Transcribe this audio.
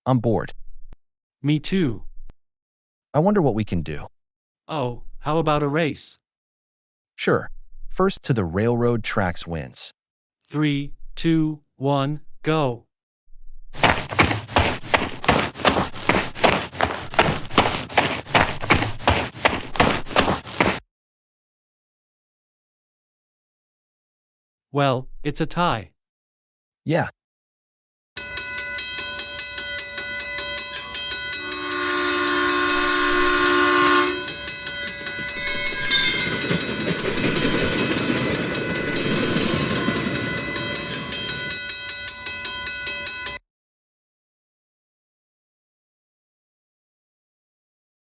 I'm bored. Me too. I wonder what we can do. Oh, how about a race? Sure. First to the railroad tracks wins. 3, 2, 1, go. Well, it's a tie. Yeah,